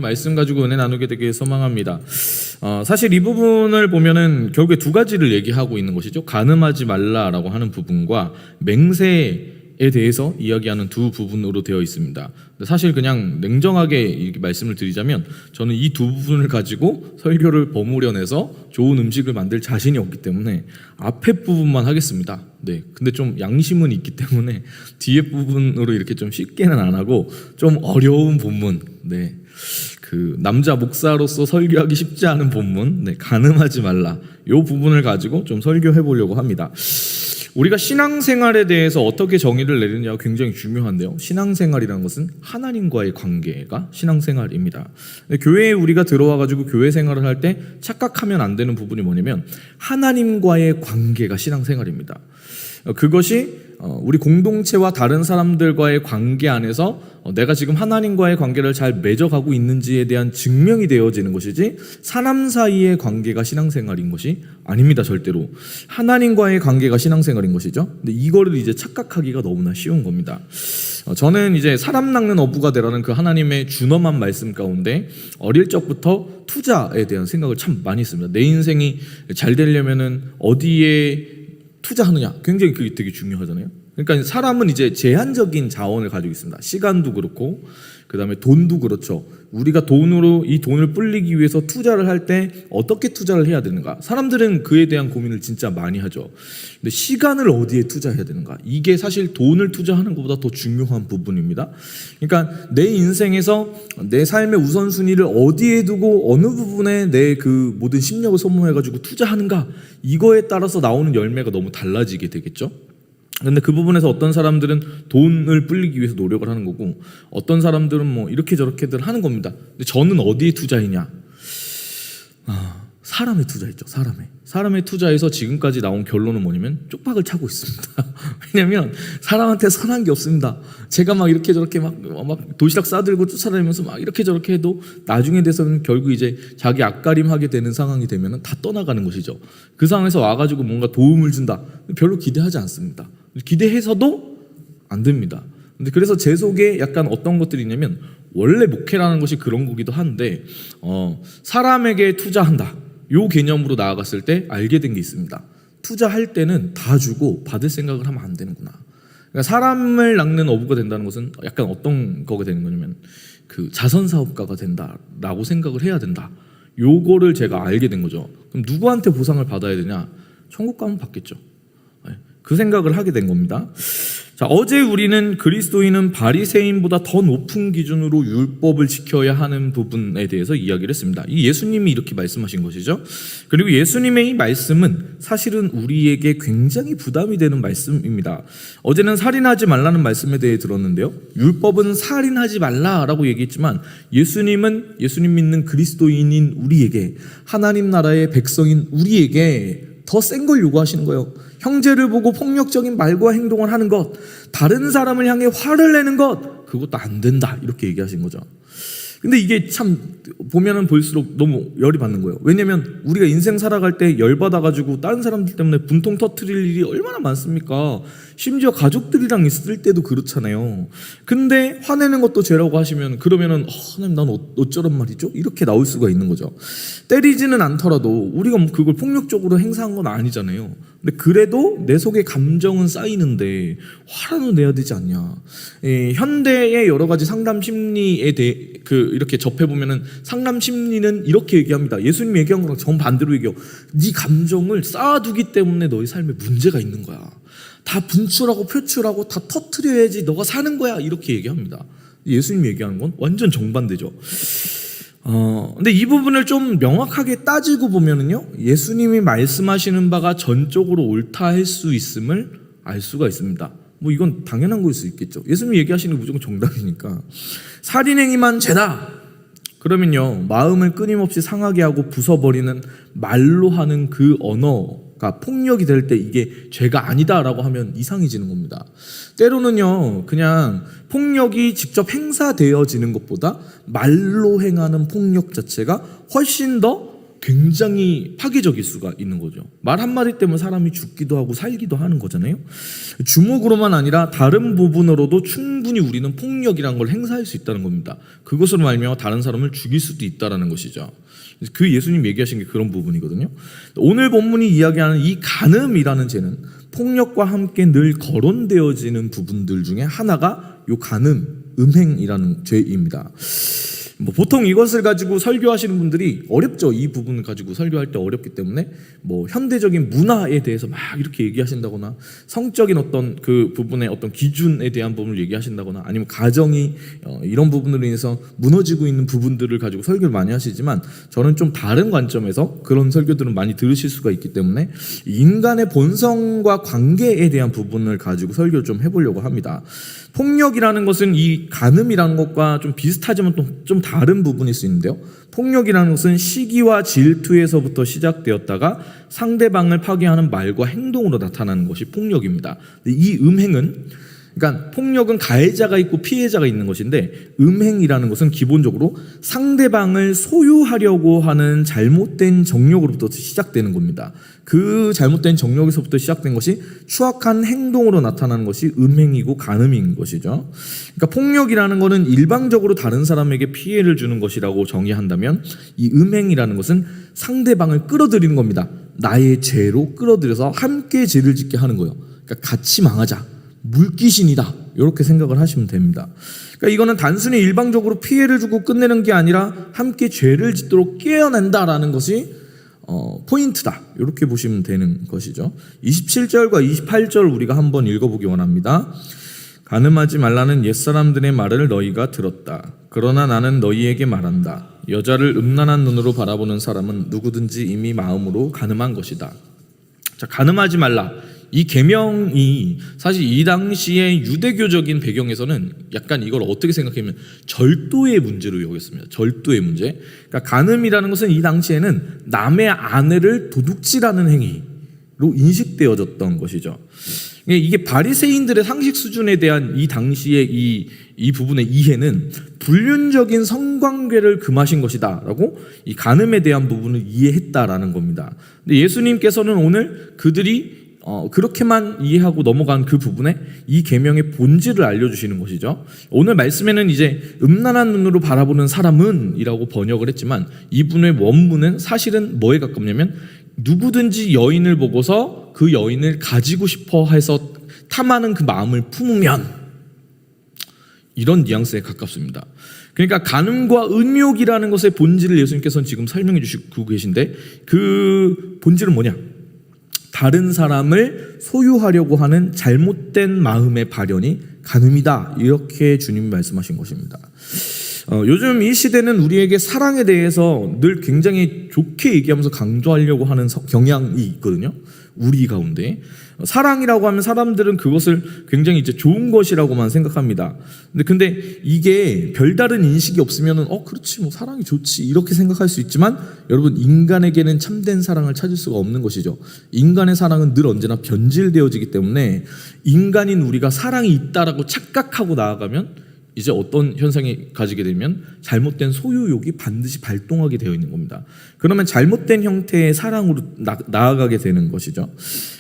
말씀 가지고 은혜 나누게 되길 소망합니다. 사실 이 부분을 보면은 결국에 두 가지를 얘기하고 있는 것이죠. 간음하지 말라라고 하는 부분과 맹세에 대해서 이야기하는 두 부분으로 되어 있습니다. 사실 그냥 냉정하게 이렇게 말씀을 드리자면 저는 이 두 부분을 가지고 설교를 버무려내서 좋은 음식을 만들 자신이 없기 때문에 앞에 부분만 하겠습니다. 네, 근데 좀 양심은 있기 때문에 뒤에 부분으로 이렇게 좀 쉽게는 안 하고 좀 어려운 본문, 네, 그 남자 목사로서 설교하기 쉽지 않은 본문, 네, 간음하지 말라, 이 부분을 가지고 좀 설교해 보려고 합니다. 우리가 신앙생활에 대해서 어떻게 정의를 내리느냐가 굉장히 중요한데요. 신앙생활이라는 것은 하나님과의 관계가 신앙생활입니다. 교회에 우리가 들어와가지고 교회 생활을 할 때 착각하면 안 되는 부분이 뭐냐면 하나님과의 관계가 신앙생활입니다. 그것이 우리 공동체와 다른 사람들과의 관계 안에서 내가 지금 하나님과의 관계를 잘 맺어가고 있는지에 대한 증명이 되어지는 것이지 사람 사이의 관계가 신앙생활인 것이 아닙니다. 절대로 하나님과의 관계가 신앙생활인 것이죠. 근데 이거를 이제 착각하기가 너무나 쉬운 겁니다. 저는 이제 사람 낚는 어부가 되라는 그 하나님의 준엄한 말씀 가운데 어릴 적부터 투자에 대한 생각을 참 많이 했습니다. 내 인생이 잘 되려면은 어디에 투자하느냐, 굉장히 그게 되게 중요하잖아요. 그러니까 사람은 이제 제한적인 자원을 가지고 있습니다. 시간도 그렇고 그 다음에 돈도 그렇죠. 우리가 돈으로 이 돈을 불리기 위해서 투자를 할 때 어떻게 투자를 해야 되는가, 사람들은 그에 대한 고민을 진짜 많이 하죠. 근데 시간을 어디에 투자해야 되는가, 이게 사실 돈을 투자하는 것보다 더 중요한 부분입니다. 그러니까 내 인생에서 내 삶의 우선순위를 어디에 두고 어느 부분에 내 그 모든 심력을 소모해가지고 투자하는가, 이거에 따라서 나오는 열매가 너무 달라지게 되겠죠. 근데 그 부분에서 어떤 사람들은 돈을 불리기 위해서 노력을 하는 거고 어떤 사람들은 뭐 이렇게 저렇게들 하는 겁니다. 근데 저는 어디에 투자했냐? 사람에 투자했죠. 사람에 투자해서 지금까지 나온 결론은 뭐냐면 쪽박을 차고 있습니다. 왜냐면 사람한테 선한 게 없습니다. 제가 막 이렇게 저렇게 막 도시락 싸들고 쫓아다니면서 막 이렇게 저렇게 해도 나중에 돼서는 결국 이제 자기 앞가림하게 되는 상황이 되면 다 떠나가는 것이죠. 그 상황에서 와가지고 뭔가 도움을 준다, 별로 기대하지 않습니다. 기대해서도 안 됩니다. 근데 그래서 제 속에 약간 어떤 것들이 있냐면 원래 목회라는 것이 그런 거기도 한데 사람에게 투자한다, 요 개념으로 나아갔을 때 알게 된 게 있습니다. 투자할 때는 다 주고 받을 생각을 하면 안 되는구나. 그러니까 사람을 낚는 어부가 된다는 것은 약간 어떤 거가 되는 거냐면 그 자선사업가가 된다라고 생각을 해야 된다. 요거를 제가 알게 된 거죠. 그럼 누구한테 보상을 받아야 되냐? 천국 가면 받겠죠. 그 생각을 하게 된 겁니다. 자, 어제 우리는 그리스도인은 바리새인보다 더 높은 기준으로 율법을 지켜야 하는 부분에 대해서 이야기를 했습니다. 이 예수님이 이렇게 말씀하신 것이죠. 그리고 예수님의 이 말씀은 사실은 우리에게 굉장히 부담이 되는 말씀입니다. 어제는 살인하지 말라는 말씀에 대해 들었는데요. 율법은 살인하지 말라라고 얘기했지만 예수님은 예수님 믿는 그리스도인인 우리에게, 하나님 나라의 백성인 우리에게 더 센 걸 요구하시는 거예요. 형제를 보고 폭력적인 말과 행동을 하는 것, 다른 사람을 향해 화를 내는 것, 그것도 안 된다, 이렇게 얘기하신 거죠. 근데 이게 참 보면은 볼수록 너무 열이 받는 거예요. 왜냐면 우리가 인생 살아갈 때 열받아가지고 다른 사람들 때문에 분통 터뜨릴 일이 얼마나 많습니까? 심지어 가족들이랑 있을 때도 그렇잖아요. 근데 화내는 것도 죄라고 하시면 그러면은 하나님 난 어쩌란 말이죠? 이렇게 나올 수가 있는 거죠. 때리지는 않더라도 우리가 그걸 폭력적으로 행사한 건 아니잖아요. 근데 그래도 내 속에 감정은 쌓이는데 화라도 내야 되지 않냐. 현대의 여러 가지 상담 심리에 대해 이렇게 접해보면은 상담 심리는 이렇게 얘기합니다. 예수님 얘기한 거랑 정반대로 얘기해요. 네 감정을 쌓아두기 때문에 너의 삶에 문제가 있는 거야. 다 분출하고 표출하고 다 터트려야지 너가 사는 거야, 이렇게 얘기합니다. 예수님 얘기하는 건 완전 정반대죠. 근데 이 부분을 좀 명확하게 따지고 보면은요, 예수님이 말씀하시는 바가 전적으로 옳다 할 수 있음을 알 수가 있습니다. 뭐 이건 당연한 거일 수 있겠죠. 예수님이 얘기하시는 게 무조건 정답이니까. 살인행위만 죄다, 그러면요 마음을 끊임없이 상하게 하고 부숴버리는 말로 하는 그 언어가 폭력이 될 때 이게 죄가 아니다라고 하면 이상해지는 겁니다. 때로는요 그냥 폭력이 직접 행사되어지는 것보다 말로 행하는 폭력 자체가 훨씬 더 굉장히 파괴적일 수가 있는 거죠. 말 한마디 때문에 사람이 죽기도 하고 살기도 하는 거잖아요. 주먹으로만 아니라 다른 부분으로도 충분히 우리는 폭력이라는 걸 행사할 수 있다는 겁니다. 그것으로 말미암아 다른 사람을 죽일 수도 있다는 것이죠. 그 예수님 얘기하신 게 그런 부분이거든요. 오늘 본문이 이야기하는 이 간음이라는 죄는 폭력과 함께 늘 거론되어지는 부분들 중에 하나가 요 간음, 음행이라는 죄입니다. 보통 이것을 가지고 설교하시는 분들이 어렵죠. 이 부분을 가지고 설교할 때 어렵기 때문에 현대적인 문화에 대해서 막 이렇게 얘기하신다거나 성적인 어떤 그 부분의 어떤 기준에 대한 부분을 얘기하신다거나 아니면 가정이 이런 부분으로 인해서 무너지고 있는 부분들을 가지고 설교를 많이 하시지만 저는 좀 다른 관점에서 그런 설교들은 많이 들으실 수가 있기 때문에 인간의 본성과 관계에 대한 부분을 가지고 설교를 좀 해보려고 합니다. 폭력이라는 것은 이 간음이라는 것과 좀 비슷하지만 또 좀 다른 부분일 수 있는데요. 폭력이라는 것은 시기와 질투에서부터 시작되었다가 상대방을 파괴하는 말과 행동으로 나타나는 것이 폭력입니다. 이 음행은, 그러니까 폭력은 가해자가 있고 피해자가 있는 것인데 음행이라는 것은 기본적으로 상대방을 소유하려고 하는 잘못된 정욕으로부터 시작되는 겁니다. 그 잘못된 정욕에서부터 시작된 것이 추악한 행동으로 나타나는 것이 음행이고 간음인 것이죠. 그러니까 폭력이라는 것은 일방적으로 다른 사람에게 피해를 주는 것이라고 정의한다면 이 음행이라는 것은 상대방을 끌어들이는 겁니다. 나의 죄로 끌어들여서 함께 죄를 짓게 하는 거예요. 그러니까 같이 망하자. 물귀신이다. 이렇게 생각을 하시면 됩니다. 그러니까 이거는 단순히 일방적으로 피해를 주고 끝내는 게 아니라 함께 죄를 짓도록 깨어낸다라는 것이 포인트다. 이렇게 보시면 되는 것이죠. 27절과 28절 우리가 한번 읽어보기 원합니다. 간음하지 말라는 옛사람들의 말을 너희가 들었다. 그러나 나는 너희에게 말한다. 여자를 음란한 눈으로 바라보는 사람은 누구든지 이미 마음으로 간음한 것이다. 자, 간음하지 말라. 이 계명이 사실 이 당시의 유대교적인 배경에서는 약간 이걸 어떻게 생각하면 절도의 문제로 여겼습니다. 절도의 문제. 그러니까 간음이라는 것은 이 당시에는 남의 아내를 도둑질하는 행위로 인식되어졌던 것이죠. 이게 바리새인들의 상식 수준에 대한 이 당시의 이 부분의 이해는 불륜적인 성관계를 금하신 것이다라고 이 간음에 대한 부분을 이해했다라는 겁니다. 근데 예수님께서는 오늘 그들이 그렇게만 이해하고 넘어간 그 부분에 이 계명의 본질을 알려주시는 것이죠. 오늘 말씀에는 이제 음란한 눈으로 바라보는 사람은 이라고 번역을 했지만 이분의 원문은 사실은 뭐에 가깝냐면 누구든지 여인을 보고서 그 여인을 가지고 싶어 해서 탐하는 그 마음을 품으면, 이런 뉘앙스에 가깝습니다. 그러니까 간음과 음욕이라는 것의 본질을 예수님께서는 지금 설명해 주시고 계신데 그 본질은 뭐냐? 다른 사람을 소유하려고 하는 잘못된 마음의 발현이 간음이다. 이렇게 주님이 말씀하신 것입니다. 요즘 이 시대는 우리에게 사랑에 대해서 늘 굉장히 좋게 얘기하면서 강조하려고 하는 경향이 있거든요. 우리 가운데. 사랑이라고 하면 사람들은 그것을 굉장히 이제 좋은 것이라고만 생각합니다. 근데 이게 별다른 인식이 없으면은 그렇지 뭐 사랑이 좋지 이렇게 생각할 수 있지만 여러분 인간에게는 참된 사랑을 찾을 수가 없는 것이죠. 인간의 사랑은 늘 언제나 변질되어지기 때문에 인간인 우리가 사랑이 있다라고 착각하고 나아가면 이제 어떤 현상이 가지게 되면 잘못된 소유욕이 반드시 발동하게 되어 있는 겁니다. 그러면 잘못된 형태의 사랑으로 나아가게 되는 것이죠.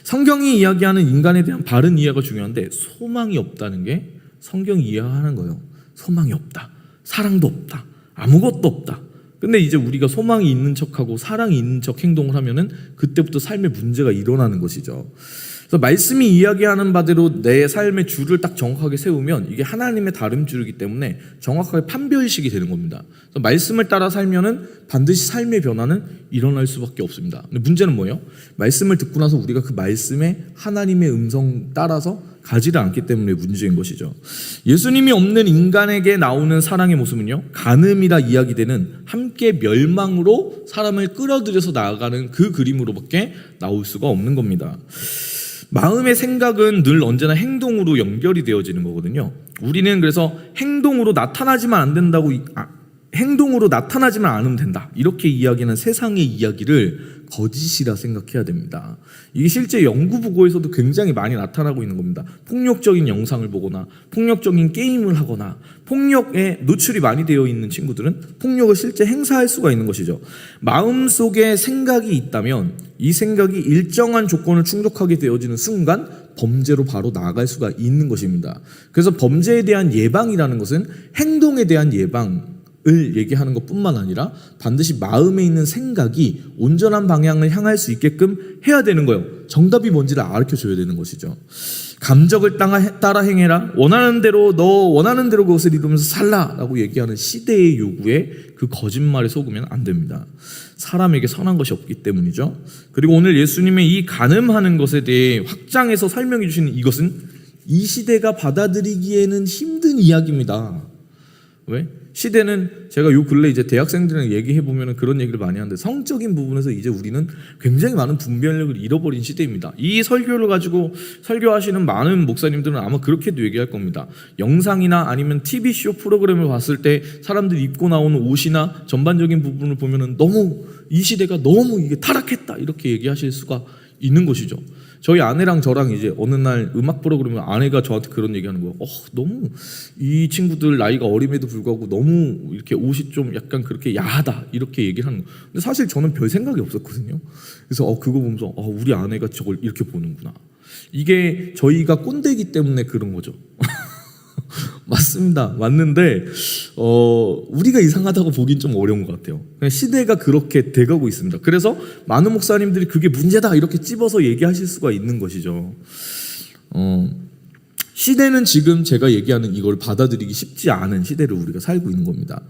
성경이 이야기하는 인간에 대한 바른 이해가 중요한데 소망이 없다는 게 성경이 이해하는 거예요. 소망이 없다. 사랑도 없다. 아무것도 없다. 근데 이제 우리가 소망이 있는 척하고 사랑이 있는 척 행동을 하면은 그때부터 삶의 문제가 일어나는 것이죠. 그래서 말씀이 이야기하는 바대로 내 삶의 줄을 딱 정확하게 세우면 이게 하나님의 다름줄이기 때문에 정확하게 판별식이 되는 겁니다. 그래서 말씀을 따라 살면은 반드시 삶의 변화는 일어날 수밖에 없습니다. 근데 문제는 뭐예요? 말씀을 듣고 나서 우리가 그 말씀에 하나님의 음성 따라서 가지를 않기 때문에 문제인 것이죠. 예수님이 없는 인간에게 나오는 사랑의 모습은요, 간음이라 이야기되는 함께 멸망으로 사람을 끌어들여서 나아가는 그 그림으로밖에 나올 수가 없는 겁니다. 마음의 생각은 늘 언제나 행동으로 연결이 되어지는 거거든요. 우리는 그래서 행동으로 나타나지만 안 된다고 행동으로 나타나지만 않으면 된다. 이렇게 이야기하는 세상의 이야기를 거짓이라 생각해야 됩니다. 이게 실제 연구 보고에서도 굉장히 많이 나타나고 있는 겁니다. 폭력적인 영상을 보거나 폭력적인 게임을 하거나 폭력에 노출이 많이 되어 있는 친구들은 폭력을 실제 행사할 수가 있는 것이죠. 마음속에 생각이 있다면 이 생각이 일정한 조건을 충족하게 되어지는 순간 범죄로 바로 나아갈 수가 있는 것입니다. 그래서 범죄에 대한 예방이라는 것은 행동에 대한 예방을 얘기하는 것뿐만 아니라 반드시 마음에 있는 생각이 온전한 방향을 향할 수 있게끔 해야 되는 거예요. 정답이 뭔지를 가르쳐줘야 되는 것이죠. 감정을 따라 행해라. 원하는 대로 그것을 이루면서 살라라고 얘기하는 시대의 요구에 그 거짓말에 속으면 안 됩니다. 사람에게 선한 것이 없기 때문이죠. 그리고 오늘 예수님의 이 간음하는 것에 대해 확장해서 설명해 주시는 이것은 이 시대가 받아들이기에는 힘든 이야기입니다. 왜? 시대는 제가 요 근래 이제 대학생들이랑 얘기해 보면 그런 얘기를 많이 하는데 성적인 부분에서 이제 우리는 굉장히 많은 분별력을 잃어버린 시대입니다. 이 설교를 가지고 설교하시는 많은 목사님들은 아마 그렇게도 얘기할 겁니다. 영상이나 아니면 TV쇼 프로그램을 봤을 때 사람들이 입고 나오는 옷이나 전반적인 부분을 보면은 너무 이 시대가 너무 이게 타락했다 이렇게 얘기하실 수가 있는 것이죠. 저희 아내랑 저랑 이제 어느 날 음악 프로그램을 아내가 저한테 그런 얘기하는 거예요. 너무 이 친구들 나이가 어림에도 불구하고 너무 이렇게 옷이 좀 약간 그렇게 야하다 이렇게 얘기를 하는 거예요. 근데 사실 저는 별 생각이 없었거든요. 그래서 그거 보면서 우리 아내가 저걸 이렇게 보는구나. 이게 저희가 꼰대이기 때문에 그런 거죠. 맞습니다. 맞는데 우리가 이상하다고 보긴 좀 어려운 것 같아요. 시대가 그렇게 돼가고 있습니다. 그래서 많은 목사님들이 그게 문제다 이렇게 찝어서 얘기하실 수가 있는 것이죠. 시대는 지금 제가 얘기하는 이걸 받아들이기 쉽지 않은 시대를 우리가 살고 있는 겁니다.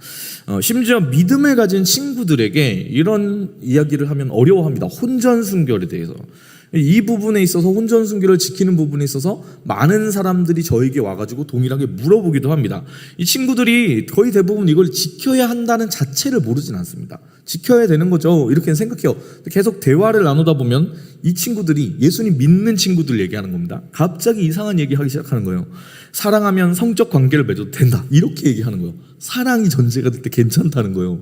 심지어 믿음을 가진 친구들에게 이런 이야기를 하면 어려워합니다. 혼전순결에 대해서. 이 부분에 있어서 혼전순결을 지키는 부분에 있어서 많은 사람들이 저에게 와가지고 동일하게 물어보기도 합니다. 이 친구들이 거의 대부분 이걸 지켜야 한다는 자체를 모르진 않습니다. 지켜야 되는 거죠. 이렇게 생각해요. 계속 대화를 나누다 보면 이 친구들이 예수님 믿는 친구들 얘기하는 겁니다. 갑자기 이상한 얘기하기 시작하는 거예요. 사랑하면 성적 관계를 맺어도 된다. 이렇게 얘기하는 거예요. 사랑이 전제가 될 때 괜찮다는 거예요.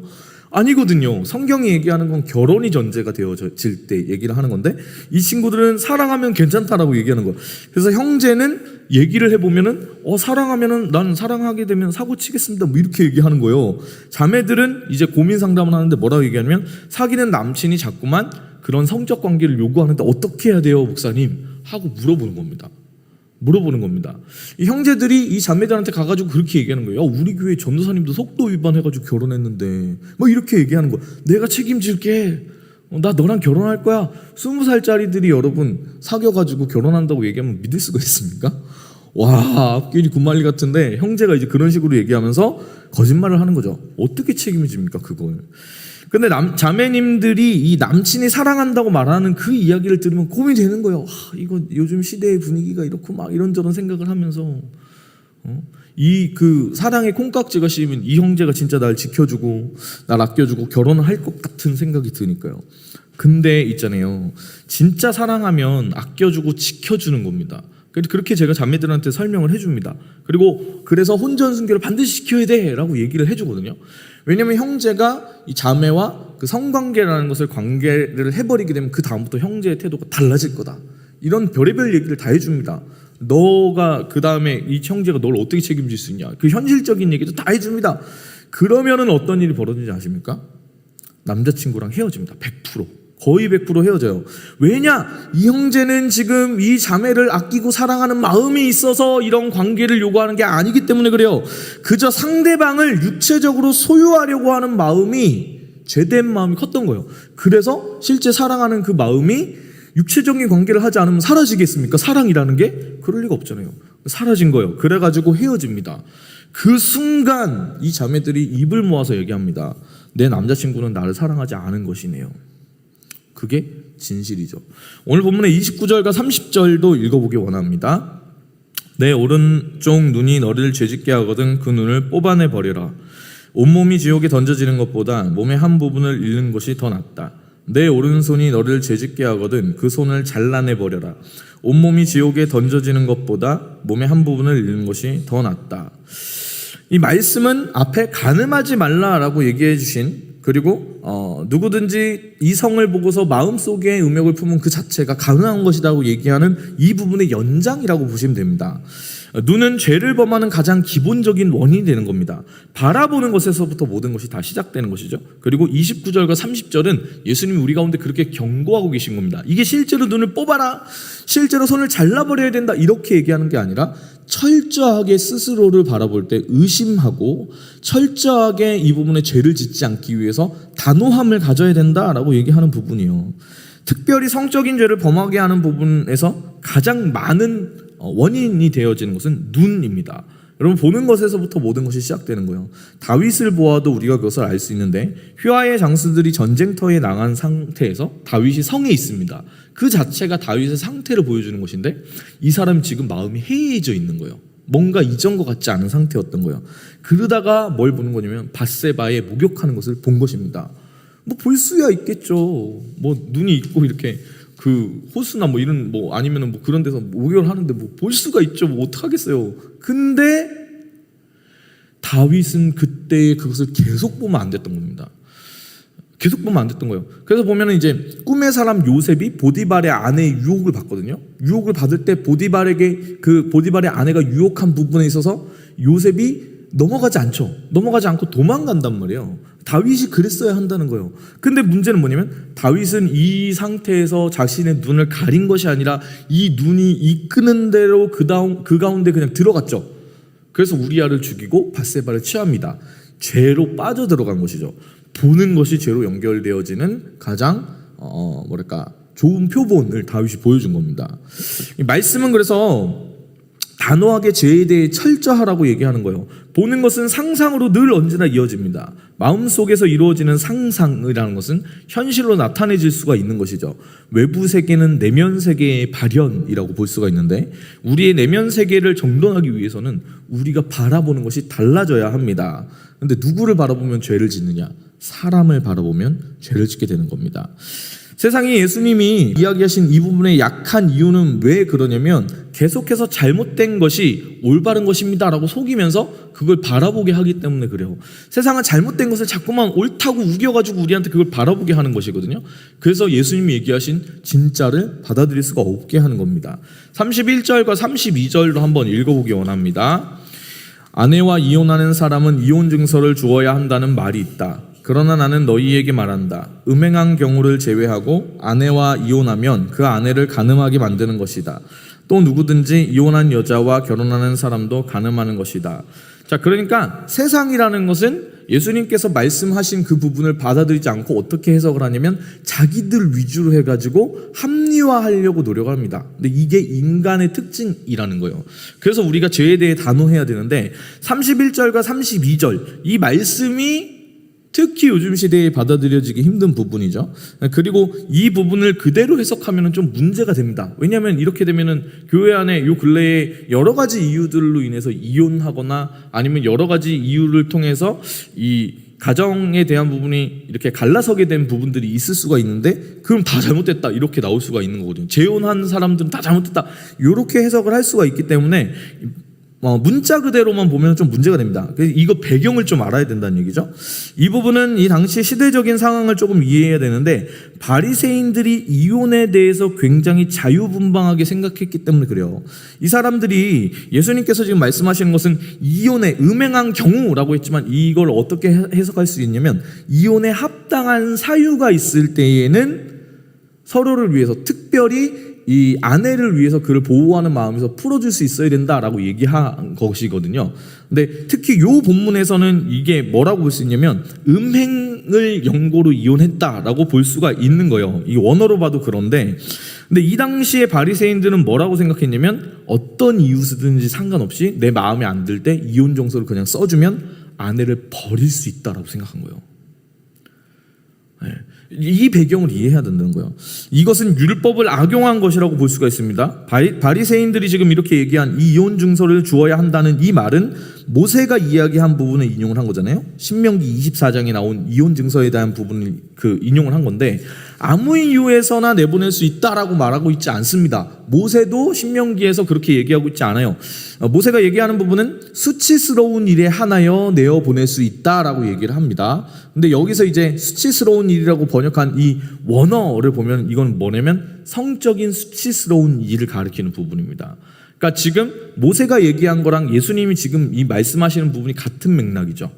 아니거든요. 성경이 얘기하는 건 결혼이 전제가 되어질 때 얘기를 하는 건데 이 친구들은 사랑하면 괜찮다라고 얘기하는 거예요. 그래서 형제는 얘기를 해보면은 사랑하면은 난 사랑하게 되면 사고 치겠습니다. 뭐 이렇게 얘기하는 거예요. 자매들은 이제 고민 상담을 하는데 뭐라고 얘기하냐면 사귀는 남친이 자꾸만 그런 성적 관계를 요구하는데 어떻게 해야 돼요, 목사님? 하고 물어보는 겁니다. 이 형제들이 이 자매들한테 가가지고 그렇게 얘기하는 거예요. 우리 교회 전도사님도 속도 위반해가지고 결혼했는데 뭐 이렇게 얘기하는 거야. 내가 책임질게. 나 너랑 결혼할 거야. 20살짜리들이 여러분 사귀어가지고 결혼한다고 얘기하면 믿을 수가 있습니까? 와, 앞길이 군말리 같은데 형제가 이제 그런 식으로 얘기하면서 거짓말을 하는 거죠. 어떻게 책임을 집니까 그걸? 근데 자매님들이 이 남친이 사랑한다고 말하는 그 이야기를 들으면 고민이 되는 거예요. 이거 요즘 시대의 분위기가 이렇고 막 이런저런 생각을 하면서 이 그 사랑의 콩깍지가 씌우면 이 형제가 진짜 날 지켜주고 날 아껴주고 결혼을 할 것 같은 생각이 드니까요. 근데 있잖아요. 진짜 사랑하면 아껴주고 지켜주는 겁니다. 그렇게 제가 자매들한테 설명을 해줍니다. 그리고 그래서 혼전순결을 반드시 지켜야 돼라고 얘기를 해주거든요. 왜냐면 형제가 이 자매와 그 성관계라는 것을 관계를 해버리게 되면 그 다음부터 형제의 태도가 달라질 거다. 이런 별의별 얘기를 다 해줍니다. 너가 그 다음에 이 형제가 널 어떻게 책임질 수 있냐. 그 현실적인 얘기도 다 해줍니다. 그러면은 어떤 일이 벌어지는지 아십니까? 남자친구랑 헤어집니다. 100%. 거의 100% 헤어져요. 왜냐? 이 형제는 지금 이 자매를 아끼고 사랑하는 마음이 있어서 이런 관계를 요구하는 게 아니기 때문에 그래요. 그저 상대방을 육체적으로 소유하려고 하는 마음이 죄된 마음이 컸던 거예요. 그래서 실제 사랑하는 그 마음이 육체적인 관계를 하지 않으면 사라지겠습니까? 사랑이라는 게? 그럴 리가 없잖아요. 사라진 거예요. 그래가지고 헤어집니다. 그 순간 이 자매들이 입을 모아서 얘기합니다. 내 남자친구는 나를 사랑하지 않은 것이네요. 그게 진실이죠. 오늘 본문의 29절과 30절도 읽어보기 원합니다. 내 오른쪽 눈이 너를 죄짓게 하거든 그 눈을 뽑아내 버려라. 온몸이 지옥에 던져지는 것보다 몸의 한 부분을 잃는 것이 더 낫다. 내 오른손이 너를 죄짓게 하거든 그 손을 잘라내 버려라. 온몸이 지옥에 던져지는 것보다 몸의 한 부분을 잃는 것이 더 낫다. 이 말씀은 앞에 가늠하지 말라라고 얘기해 주신, 그리고 누구든지 이성을 보고서 마음속에 음욕을 품은 그 자체가 가능한 것이라고 얘기하는 이 부분의 연장이라고 보시면 됩니다. 눈은 죄를 범하는 가장 기본적인 원인이 되는 겁니다. 바라보는 것에서부터 모든 것이 다 시작되는 것이죠. 그리고 29절과 30절은 예수님이 우리 가운데 그렇게 경고하고 계신 겁니다. 이게 실제로 눈을 뽑아라, 실제로 손을 잘라버려야 된다, 이렇게 얘기하는 게 아니라 철저하게 스스로를 바라볼 때 의심하고 철저하게 이 부분에 죄를 짓지 않기 위해서 단호함을 가져야 된다라고 얘기하는 부분이요. 특별히 성적인 죄를 범하게 하는 부분에서 가장 많은 원인이 되어지는 것은 눈입니다. 여러분, 보는 것에서부터 모든 것이 시작되는 거예요. 다윗을 보아도 우리가 그것을 알 수 있는데, 휘하의 장수들이 전쟁터에 나간 상태에서 다윗이 성에 있습니다. 그 자체가 다윗의 상태를 보여주는 것인데, 이 사람이 지금 마음이 해이해져 있는 거예요. 뭔가 이전과 같지 않은 상태였던 거예요. 그러다가 뭘 보는 거냐면 밧세바에 목욕하는 것을 본 것입니다. 뭐 볼 수야 있겠죠. 뭐 눈이 있고 이렇게 그 호수나 뭐 이런 뭐 아니면은 뭐 그런 데서 목욕을 하는데 뭐 볼 수가 있죠. 뭐 어떡하겠어요. 근데 다윗은 그때 그것을 계속 보면 안 됐던 겁니다. 계속 보면 안 됐던 거예요. 그래서 보면은 이제 꿈의 사람 요셉이 보디발의 아내의 유혹을 받거든요. 유혹을 받을 때 보디발에게 그 보디발의 아내가 유혹한 부분에 있어서 요셉이 넘어가지 않죠. 넘어가지 않고 도망간단 말이에요. 다윗이 그랬어야 한다는 거예요. 근데 문제는 뭐냐면 다윗은 이 상태에서 자신의 눈을 가린 것이 아니라 이 눈이 이끄는 대로 그 가운데 그냥 들어갔죠. 그래서 우리아를 죽이고 밧세바를 취합니다. 죄로 빠져들어간 것이죠. 보는 것이 죄로 연결되어지는 가장 좋은 표본을 다윗이 보여준 겁니다. 이 말씀은 그래서 단호하게 죄에 대해 철저하라고 얘기하는 거예요. 보는 것은 상상으로 늘 언제나 이어집니다. 마음속에서 이루어지는 상상이라는 것은 현실로 나타내질 수가 있는 것이죠. 외부 세계는 내면 세계의 발현이라고 볼 수가 있는데, 우리의 내면 세계를 정돈하기 위해서는 우리가 바라보는 것이 달라져야 합니다. 근데 누구를 바라보면 죄를 짓느냐? 사람을 바라보면 죄를 짓게 되는 겁니다. 세상에 예수님이 이야기하신 이 부분의 약한 이유는 왜 그러냐면, 계속해서 잘못된 것이 올바른 것입니다 라고 속이면서 그걸 바라보게 하기 때문에 그래요. 세상은 잘못된 것을 자꾸만 옳다고 우겨가지고 우리한테 그걸 바라보게 하는 것이거든요. 그래서 예수님이 얘기하신 진짜를 받아들일 수가 없게 하는 겁니다. 31절과 32절도 한번 읽어보기 원합니다. 아내와 이혼하는 사람은 이혼 증서를 주어야 한다는 말이 있다. 그러나 나는 너희에게 말한다. 음행한 경우를 제외하고 아내와 이혼하면 그 아내를 간음하게 만드는 것이다. 또 누구든지 이혼한 여자와 결혼하는 사람도 간음하는 것이다. 자, 그러니까 세상이라는 것은 예수님께서 말씀하신 그 부분을 받아들이지 않고 어떻게 해석을 하냐면 자기들 위주로 해가지고 합리화하려고 노력을 합니다. 근데 이게 인간의 특징이라는 거예요. 그래서 우리가 죄에 대해 단호해야 되는데 31절과 32절 이 말씀이 특히 요즘 시대에 받아들여지기 힘든 부분이죠. 그리고 이 부분을 그대로 해석하면 좀 문제가 됩니다. 왜냐하면 이렇게 되면은 교회 안에 요 근래에 여러 가지 이유들로 인해서 이혼하거나 아니면 여러 가지 이유를 통해서 이 가정에 대한 부분이 이렇게 갈라서게 된 부분들이 있을 수가 있는데, 그럼 다 잘못됐다 이렇게 나올 수가 있는 거거든요. 재혼한 사람들은 다 잘못됐다 이렇게 해석을 할 수가 있기 때문에 문자 그대로만 보면 좀 문제가 됩니다. 그래서 이거 배경을 좀 알아야 된다는 얘기죠. 이 부분은 이 당시 시대적인 상황을 조금 이해해야 되는데, 바리새인들이 이혼에 대해서 굉장히 자유분방하게 생각했기 때문에 그래요. 이 사람들이 예수님께서 지금 말씀하시는 것은 이혼의 음행한 경우라고 했지만 이걸 어떻게 해석할 수 있냐면, 이혼에 합당한 사유가 있을 때에는 서로를 위해서 특별히 이 아내를 위해서 그를 보호하는 마음에서 풀어줄 수 있어야 된다라고 얘기한 것이거든요. 근데 특히 요 본문에서는 이게 뭐라고 볼 수 있냐면 음행을 연고로 이혼했다라고 볼 수가 있는 거예요. 이 원어로 봐도 그런데, 근데 이 당시에 바리새인들은 뭐라고 생각했냐면 어떤 이유든지 상관없이 내 마음에 안 들 때 이혼 정서를 그냥 써주면 아내를 버릴 수 있다라고 생각한 거예요. 네. 이 배경을 이해해야 된다는 거예요. 이것은 율법을 악용한 것이라고 볼 수가 있습니다. 바리새인들이 지금 이렇게 얘기한 이 이혼 증서를 주어야 한다는 이 말은 모세가 이야기한 부분을 인용을 한 거잖아요. 신명기 24장에 나온 이혼 증서에 대한 부분을 인용을 한 건데, 아무 이유에서나 내보낼 수 있다라고 말하고 있지 않습니다. 모세도 신명기에서 그렇게 얘기하고 있지 않아요. 모세가 얘기하는 부분은 수치스러운 일에 하나여 내어 보낼 수 있다라고 얘기를 합니다. 근데 여기서 이제 수치스러운 일이라고 번역한 이 원어를 보면 이건 뭐냐면 성적인 수치스러운 일을 가리키는 부분입니다. 그러니까 지금 모세가 얘기한 거랑 예수님이 지금 이 말씀하시는 부분이 같은 맥락이죠.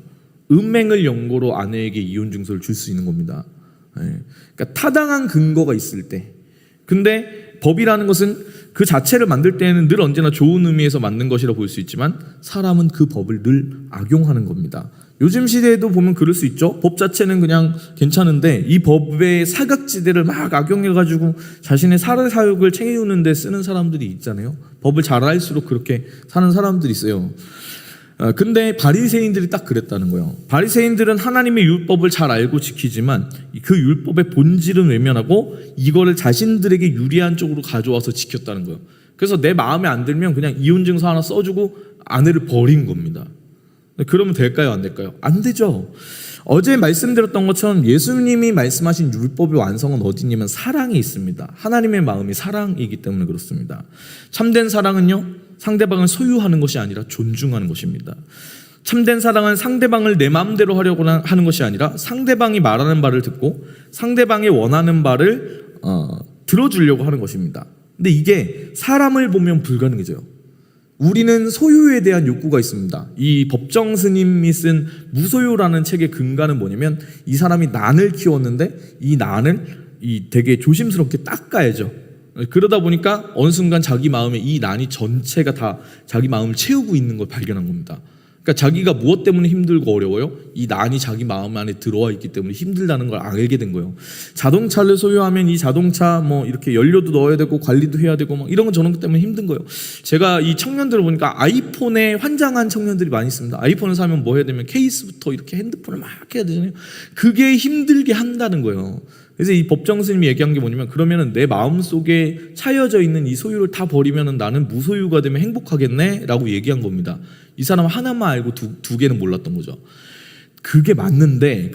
음행을 연고로 아내에게 이혼 증서를 줄 수 있는 겁니다. 그러니까 타당한 근거가 있을 때. 근데 법이라는 것은 그 자체를 만들 때에는 늘 언제나 좋은 의미에서 만든 것이라 볼 수 있지만 사람은 그 법을 늘 악용하는 겁니다. 요즘 시대에도 보면 그럴 수 있죠. 법 자체는 그냥 괜찮은데 이 법의 사각지대를 막 악용해가지고 자신의 사회사욕을 채우는 데 쓰는 사람들이 있잖아요. 법을 잘 알수록 그렇게 사는 사람들이 있어요. 근데 바리새인들이 딱 그랬다는 거예요. 바리새인들은 하나님의 율법을 잘 알고 지키지만 그 율법의 본질은 외면하고 이거를 자신들에게 유리한 쪽으로 가져와서 지켰다는 거예요. 그래서 내 마음에 안 들면 그냥 이혼증서 하나 써주고 아내를 버린 겁니다. 그러면 될까요? 안 될까요? 안 되죠. 어제 말씀드렸던 것처럼 예수님이 말씀하신 율법의 완성은 어디 있냐면 사랑에 있습니다. 하나님의 마음이 사랑이기 때문에 그렇습니다. 참된 사랑은요, 상대방을 소유하는 것이 아니라 존중하는 것입니다. 참된 사랑은 상대방을 내 마음대로 하려고 하는 것이 아니라 상대방이 말하는 바를 듣고 상대방이 원하는 바를 들어주려고 하는 것입니다. 근데 이게 사람을 보면 불가능해져요. 우리는 소유에 대한 욕구가 있습니다. 이 법정 스님이 쓴 무소유라는 책의 근간은 뭐냐면 이 사람이 난을 키웠는데 이 난을 되게 조심스럽게 닦아야죠. 그러다 보니까 어느 순간 자기 마음에 이 난이 전체가 다 자기 마음을 채우고 있는 걸 발견한 겁니다. 그러니까 자기가 무엇 때문에 힘들고 어려워요? 이 난이 자기 마음 안에 들어와 있기 때문에 힘들다는 걸 알게 된 거예요. 자동차를 소유하면 이 자동차 뭐 이렇게 연료도 넣어야 되고 관리도 해야 되고 막 이런 건 저런 것 때문에 힘든 거예요. 제가 이 청년들을 보니까 아이폰에 환장한 청년들이 많이 있습니다. 아이폰을 사면 뭐 해야 되면 케이스부터 이렇게 핸드폰을 막 해야 되잖아요. 그게 힘들게 한다는 거예요. 그래서 이 법정 스님이 얘기한 게 뭐냐면 그러면은 내 마음속에 차여져 있는 이 소유를 다 버리면은 나는 무소유가 되면 행복하겠네? 라고 얘기한 겁니다. 이 사람은 하나만 알고 두 개는 몰랐던 거죠. 그게 맞는데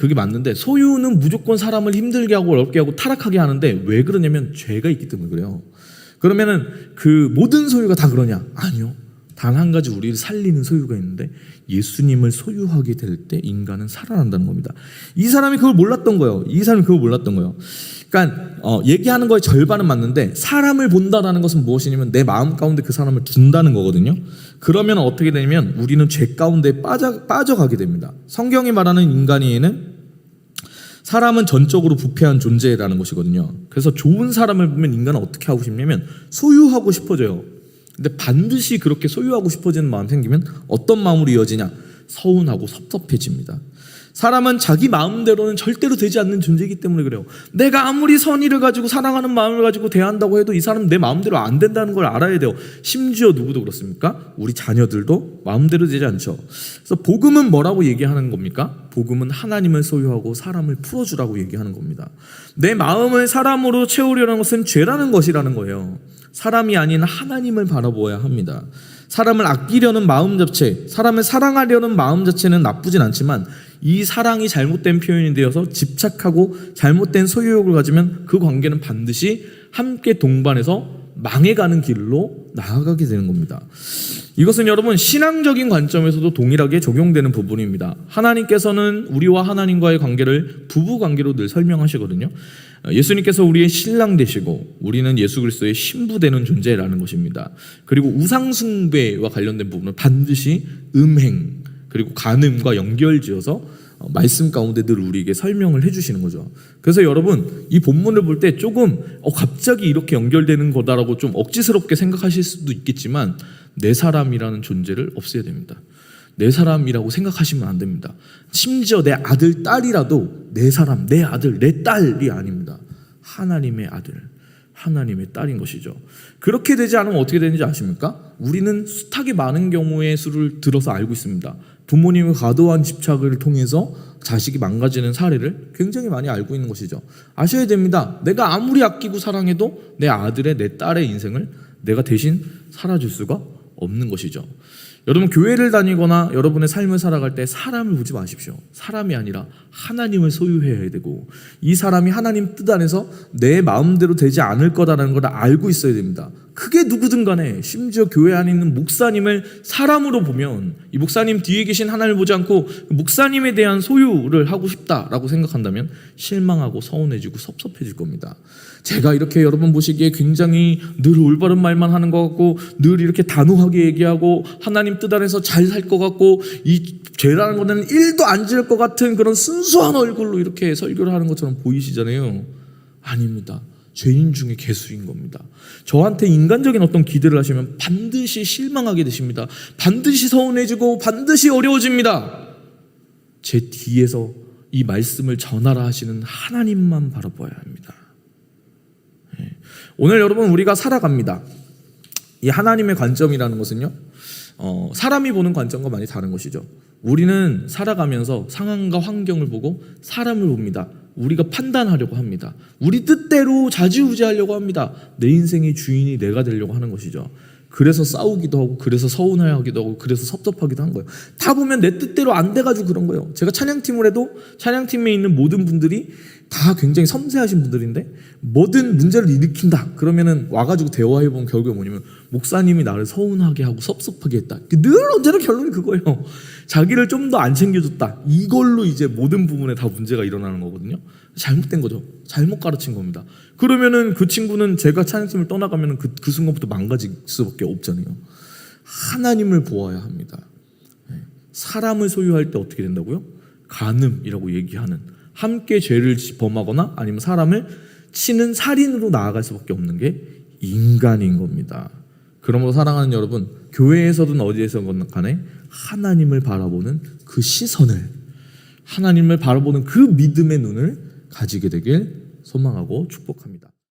소유는 무조건 사람을 힘들게 하고 어렵게 하고 타락하게 하는데 왜 그러냐면 죄가 있기 때문에 그래요. 그러면은 그 모든 소유가 다 그러냐? 아니요. 단 한 가지 우리를 살리는 소유가 있는데 예수님을 소유하게 될 때 인간은 살아난다는 겁니다. 이 사람이 그걸 몰랐던 거예요. 그러니까 얘기하는 거의 절반은 맞는데 사람을 본다라는 것은 무엇이냐면 내 마음 가운데 그 사람을 둔다는 거거든요. 그러면 어떻게 되냐면 우리는 죄 가운데 빠져가게 됩니다. 성경이 말하는 인간에는 사람은 전적으로 부패한 존재라는 것이거든요. 그래서 좋은 사람을 보면 인간은 어떻게 하고 싶냐면 소유하고 싶어져요. 근데 반드시 그렇게 소유하고 싶어지는 마음 생기면 어떤 마음으로 이어지냐? 서운하고 섭섭해집니다. 사람은 자기 마음대로는 절대로 되지 않는 존재이기 때문에 그래요. 내가 아무리 선의를 가지고 사랑하는 마음을 가지고 대한다고 해도 이 사람은 내 마음대로 안 된다는 걸 알아야 돼요. 심지어 누구도 그렇습니까? 우리 자녀들도 마음대로 되지 않죠. 그래서 복음은 뭐라고 얘기하는 겁니까? 복음은 하나님을 소유하고 사람을 풀어주라고 얘기하는 겁니다. 내 마음을 사람으로 채우려는 것은 죄라는 것이라는 거예요. 사람이 아닌 하나님을 바라보아야 합니다. 사람을 아끼려는 마음 자체, 사람을 사랑하려는 마음 자체는 나쁘진 않지만 이 사랑이 잘못된 표현이 되어서 집착하고 잘못된 소유욕을 가지면 그 관계는 반드시 함께 동반해서 망해가는 길로 나아가게 되는 겁니다. 이것은 여러분 신앙적인 관점에서도 동일하게 적용되는 부분입니다. 하나님께서는 우리와 하나님과의 관계를 부부 관계로 늘 설명하시거든요. 예수님께서 우리의 신랑 되시고 우리는 예수 그리스도의 신부 되는 존재라는 것입니다. 그리고 우상 숭배와 관련된 부분은 반드시 음행 그리고 간음과 연결지어서 말씀 가운데 늘 우리에게 설명을 해주시는 거죠. 그래서 여러분 이 본문을 볼 때 조금 갑자기 이렇게 연결되는 거다라고 좀 억지스럽게 생각하실 수도 있겠지만 내 사람이라는 존재를 없애야 됩니다. 내 사람이라고 생각하시면 안 됩니다. 심지어 내 아들, 딸이라도 내 사람, 내 아들, 내 딸이 아닙니다. 하나님의 아들, 하나님의 딸인 것이죠. 그렇게 되지 않으면 어떻게 되는지 아십니까? 우리는 숱하게 많은 경우의 수를 들어서 알고 있습니다. 부모님의 과도한 집착을 통해서 자식이 망가지는 사례를 굉장히 많이 알고 있는 것이죠. 아셔야 됩니다. 내가 아무리 아끼고 사랑해도 내 아들의 내 딸의 인생을 내가 대신 살아줄 수가 없는 것이죠. 여러분 교회를 다니거나 여러분의 삶을 살아갈 때 사람을 보지 마십시오. 사람이 아니라 하나님을 소유해야 되고 이 사람이 하나님 뜻 안에서 내 마음대로 되지 않을 거다라는 걸 알고 있어야 됩니다. 그게 누구든 간에 심지어 교회 안에 있는 목사님을 사람으로 보면 이 목사님 뒤에 계신 하나님을 보지 않고 목사님에 대한 소유를 하고 싶다라고 생각한다면 실망하고 서운해지고 섭섭해질 겁니다. 제가 이렇게 여러분 보시기에 굉장히 늘 올바른 말만 하는 것 같고 늘 이렇게 단호하게 얘기하고 하나님 뜻 안에서 잘 살 것 같고 이 죄라는 거는 1도 안 지을 것 같은 그런 순수한 얼굴로 이렇게 설교를 하는 것처럼 보이시잖아요. 아닙니다. 죄인 중에 괴수인 겁니다. 저한테 인간적인 어떤 기대를 하시면 반드시 실망하게 되십니다. 반드시 서운해지고 반드시 어려워집니다. 제 뒤에서 이 말씀을 전하라 하시는 하나님만 바라봐야 합니다. 오늘 여러분 우리가 살아갑니다. 이 하나님의 관점이라는 것은요, 사람이 보는 관점과 많이 다른 것이죠. 우리는 살아가면서 상황과 환경을 보고 사람을 봅니다. 우리가 판단하려고 합니다. 우리 뜻대로 좌지우지하려고 합니다. 내 인생의 주인이 내가 되려고 하는 것이죠. 그래서 싸우기도 하고 그래서 서운해하기도 하고 그래서 섭섭하기도 한 거예요. 다 보면 내 뜻대로 안 돼가지고 그런 거예요. 제가 찬양팀을 해도 찬양팀에 있는 모든 분들이 다 굉장히 섬세하신 분들인데 뭐든 문제를 일으킨다 그러면은 와가지고 대화해본 결과가 뭐냐면 목사님이 나를 서운하게 하고 섭섭하게 했다. 늘 언제나 결론이 그거예요. 자기를 좀 더 안 챙겨줬다. 이걸로 이제 모든 부분에 다 문제가 일어나는 거거든요. 잘못된 거죠. 잘못 가르친 겁니다. 그러면은 그 친구는 제가 찬양팀을 떠나가면은 그 순간부터 망가질 수밖에 없잖아요. 하나님을 보아야 합니다. 사람을 소유할 때 어떻게 된다고요? 간음이라고 얘기하는 함께 죄를 범하거나 아니면 사람을 치는 살인으로 나아갈 수밖에 없는 게 인간인 겁니다. 그러므로 사랑하는 여러분, 교회에서든 어디에서든 간에 하나님을 바라보는 그 시선을, 하나님을 바라보는 그 믿음의 눈을 가지게 되길 소망하고 축복합니다.